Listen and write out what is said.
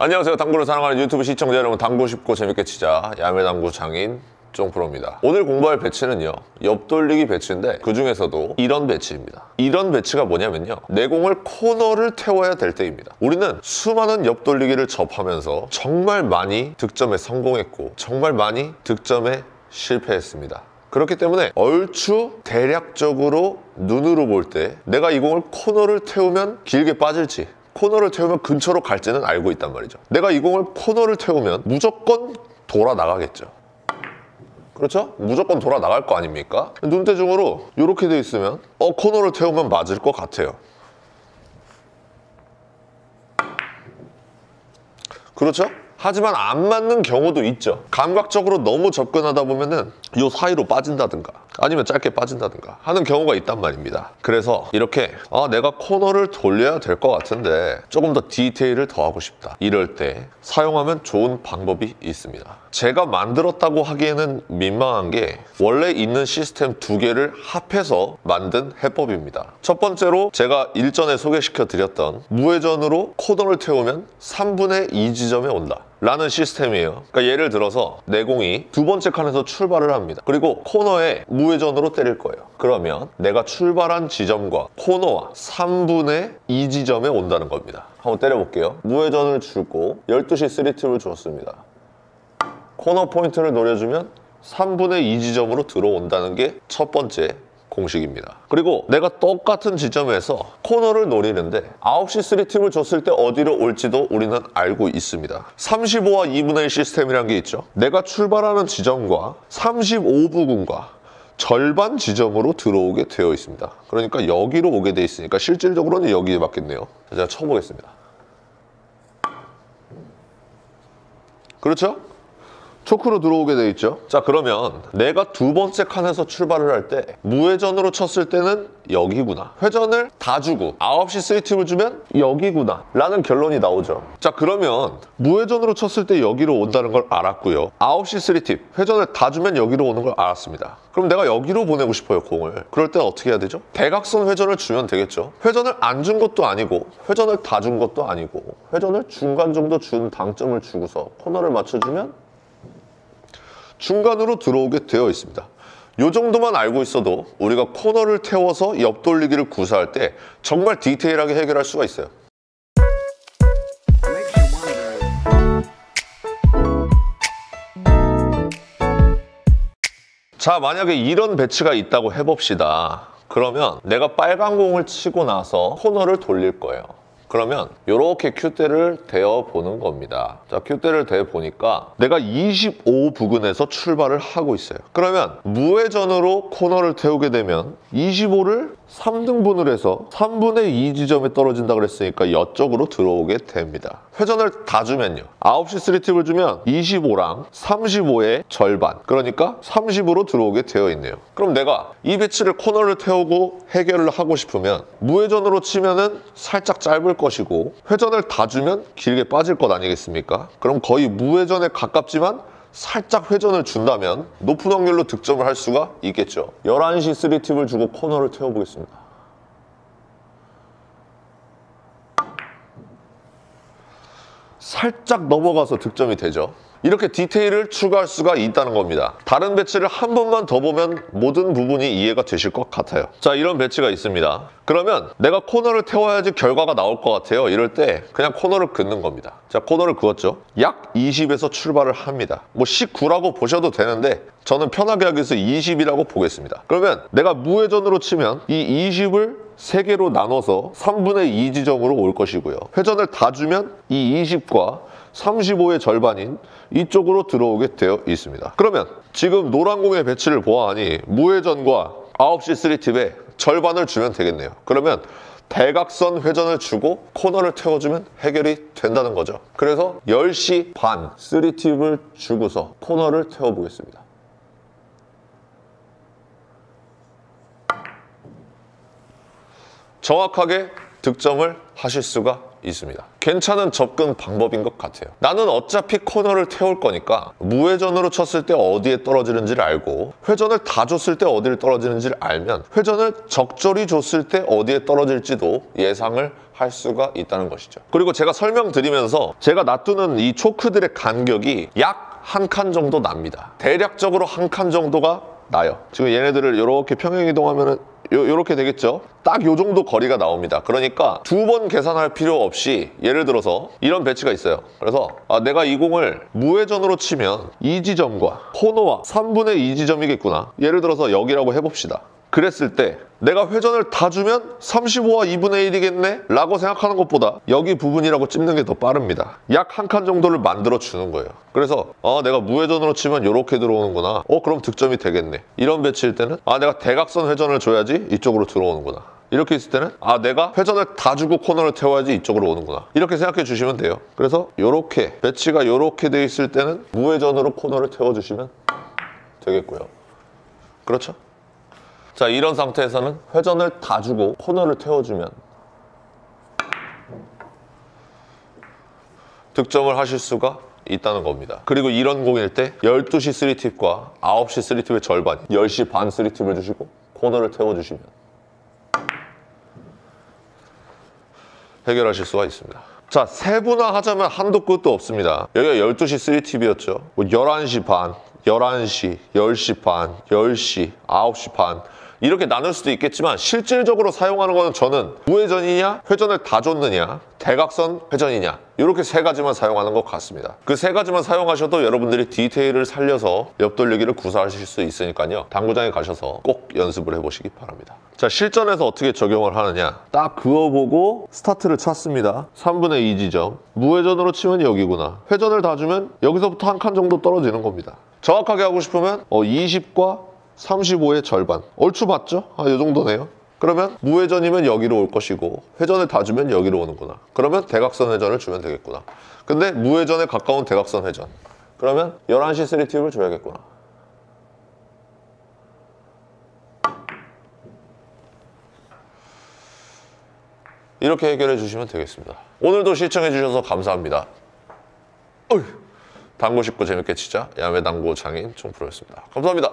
안녕하세요. 당구를 사랑하는 유튜브 시청자 여러분, 당구 쉽고 재밌게 치자 야매당구 장인 쫑프로입니다. 오늘 공부할 배치는요, 옆돌리기 배치인데 그 중에서도 이런 배치입니다. 이런 배치가 뭐냐면요, 내 공을 코너를 태워야 될 때입니다. 우리는 수많은 옆돌리기를 접하면서 정말 많이 득점에 성공했고 정말 많이 득점에 실패했습니다. 그렇기 때문에 얼추 대략적으로 눈으로 볼 때 내가 이 공을 코너를 태우면 길게 빠질지, 코너를 태우면 근처로 갈지는 알고 있단 말이죠. 내가 이 공을 코너를 태우면 무조건 돌아 나가겠죠. 그렇죠? 무조건 돌아 나갈 거 아닙니까? 눈대중으로 이렇게 돼 있으면 코너를 태우면 맞을 것 같아요. 그렇죠? 하지만 안 맞는 경우도 있죠. 감각적으로 너무 접근하다 보면은 이 사이로 빠진다든가 아니면 짧게 빠진다든가 하는 경우가 있단 말입니다. 그래서 이렇게 내가 코너를 돌려야 될 것 같은데 조금 더 디테일을 더하고 싶다, 이럴 때 사용하면 좋은 방법이 있습니다. 제가 만들었다고 하기에는 민망한 게 원래 있는 시스템 두 개를 합해서 만든 해법입니다. 첫 번째로 제가 일전에 소개시켜 드렸던 무회전으로 코너를 태우면 3분의 2 지점에 온다 라는 시스템이에요. 그러니까 예를 들어서 내 공이 두 번째 칸에서 출발을 합니다. 그리고 코너에 무회전으로 때릴 거예요. 그러면 내가 출발한 지점과 코너와 3분의 2 지점에 온다는 겁니다. 한번 때려볼게요. 무회전을 주고 12시 3팁을 줬습니다. 코너 포인트를 노려주면 3분의 2 지점으로 들어온다는 게 첫 번째 공식입니다. 그리고 내가 똑같은 지점에서 코너를 노리는데 9시 3팁을 줬을 때 어디로 올지도 우리는 알고 있습니다. 35와 2분의 1 시스템이란 게 있죠. 내가 출발하는 지점과 35부근과 절반 지점으로 들어오게 되어 있습니다. 그러니까 여기로 오게 돼 있으니까 실질적으로는 여기에 맞겠네요. 제가 쳐보겠습니다. 그렇죠? 초크로 들어오게 돼 있죠. 자, 그러면 내가 두 번째 칸에서 출발을 할 때 무회전으로 쳤을 때는 여기구나, 회전을 다 주고 9시 3팁을 주면 여기구나 라는 결론이 나오죠. 자, 그러면 무회전으로 쳤을 때 여기로 온다는 걸 알았고요, 9시 3팁 회전을 다 주면 여기로 오는 걸 알았습니다. 그럼 내가 여기로 보내고 싶어요, 공을. 그럴 땐 어떻게 해야 되죠? 대각선 회전을 주면 되겠죠. 회전을 안 준 것도 아니고 회전을 다 준 것도 아니고 회전을 중간 정도 준 당점을 주고서 코너를 맞춰주면 중간으로 들어오게 되어 있습니다. 이 정도만 알고 있어도 우리가 코너를 태워서 옆돌리기를 구사할 때 정말 디테일하게 해결할 수가 있어요. 자, 만약에 이런 배치가 있다고 해봅시다. 그러면 내가 빨간 공을 치고 나서 코너를 돌릴 거예요. 그러면 이렇게 큐대를 대어보는 겁니다. 자, 큐대를 대보니까 내가 25 부근에서 출발을 하고 있어요. 그러면 무회전으로 코너를 태우게 되면 25를 3등분을 해서 3분의 2 지점에 떨어진다 그랬으니까 이쪽으로 들어오게 됩니다. 회전을 다 주면요, 9시 3팁을 주면 25랑 35의 절반, 그러니까 30으로 들어오게 되어 있네요. 그럼 내가 이 배치를 코너를 태우고 해결을 하고 싶으면 무회전으로 치면은 살짝 짧을 것이고 회전을 다 주면 길게 빠질 것 아니겠습니까? 그럼 거의 무회전에 가깝지만 살짝 회전을 준다면 높은 확률로 득점을 할 수가 있겠죠. 11시 3팁을 주고 코너를 태워보겠습니다. 살짝 넘어가서 득점이 되죠. 이렇게 디테일을 추가할 수가 있다는 겁니다. 다른 배치를 한 번만 더 보면 모든 부분이 이해가 되실 것 같아요. 자, 이런 배치가 있습니다. 그러면 내가 코너를 태워야지 결과가 나올 것 같아요. 이럴 때 그냥 코너를 긋는 겁니다. 자, 코너를 그었죠. 약 20에서 출발을 합니다. 뭐 19라고 보셔도 되는데 저는 편하게 하기 위해서 20이라고 보겠습니다. 그러면 내가 무회전으로 치면 이 20을 3개로 나눠서 3분의 2 지점으로 올 것이고요, 회전을 다 주면 이 20과 35의 절반인 이쪽으로 들어오게 되어 있습니다. 그러면 지금 노란 공의 배치를 보아하니 무회전과 9시 3팁에 절반을 주면 되겠네요. 그러면 대각선 회전을 주고 코너를 태워주면 해결이 된다는 거죠. 그래서 10시 반 3팁을 주고서 코너를 태워보겠습니다. 정확하게 득점을 하실 수가 있습니다. 괜찮은 접근 방법인 것 같아요. 나는 어차피 코너를 태울 거니까 무회전으로 쳤을 때 어디에 떨어지는지를 알고 회전을 다 줬을 때 어디를 떨어지는지를 알면 회전을 적절히 줬을 때 어디에 떨어질지도 예상을 할 수가 있다는 것이죠. 그리고 제가 설명드리면서 제가 놔두는 이 초크들의 간격이 약 한 칸 정도 납니다. 대략적으로 한 칸 정도가 나요. 지금 얘네들을 이렇게 평행 이동하면은 요렇게 되겠죠? 딱 요 정도 거리가 나옵니다. 그러니까 두 번 계산할 필요 없이 예를 들어서 이런 배치가 있어요. 그래서 내가 이 공을 무회전으로 치면 이 지점과 코너와 3분의 2 지점이겠구나. 예를 들어서 여기라고 해봅시다. 그랬을 때 내가 회전을 다 주면 35와 2분의 1이겠네? 라고 생각하는 것보다 여기 부분이라고 찝는 게 더 빠릅니다. 약 한 칸 정도를 만들어 주는 거예요. 그래서 내가 무회전으로 치면 이렇게 들어오는구나. 그럼 득점이 되겠네. 이런 배치일 때는 내가 대각선 회전을 줘야지 이쪽으로 들어오는구나. 이렇게 있을 때는 내가 회전을 다 주고 코너를 태워야지 이쪽으로 오는구나. 이렇게 생각해 주시면 돼요. 그래서 이렇게 배치가 이렇게 돼 있을 때는 무회전으로 코너를 태워주시면 되겠고요. 그렇죠? 자, 이런 상태에서는 회전을 다 주고 코너를 태워주면 득점을 하실 수가 있다는 겁니다. 그리고 이런 공일 때 12시 3팁과 9시 3팁의 절반, 10시 반 3팁을 주시고 코너를 태워주시면 해결하실 수가 있습니다. 자, 세분화하자면 한도 끝도 없습니다. 여기가 12시 3팁이었죠. 11시 반, 11시, 10시 반, 10시, 9시 반 이렇게 나눌 수도 있겠지만 실질적으로 사용하는 거는 저는 무회전이냐, 회전을 다 줬느냐, 대각선 회전이냐 이렇게 세 가지만 사용하는 것 같습니다. 그 세 가지만 사용하셔도 여러분들이 디테일을 살려서 옆돌리기를 구사하실 수 있으니까요. 당구장에 가셔서 꼭 연습을 해보시기 바랍니다. 자, 실전에서 어떻게 적용을 하느냐. 딱 그어보고 스타트를 쳤습니다. 3분의 2 지점. 무회전으로 치면 여기구나. 회전을 다 주면 여기서부터 한 칸 정도 떨어지는 겁니다. 정확하게 하고 싶으면 20과 35의 절반. 얼추 맞죠? 이 정도네요. 그러면 무회전이면 여기로 올 것이고 회전을 다 주면 여기로 오는구나. 그러면 대각선 회전을 주면 되겠구나. 근데 무회전에 가까운 대각선 회전. 그러면 11시 3팁을 줘야겠구나. 이렇게 해결해 주시면 되겠습니다. 오늘도 시청해 주셔서 감사합니다. 당구 쉽고 재밌게 치자 야매당구 장인 총프로였습니다. 감사합니다.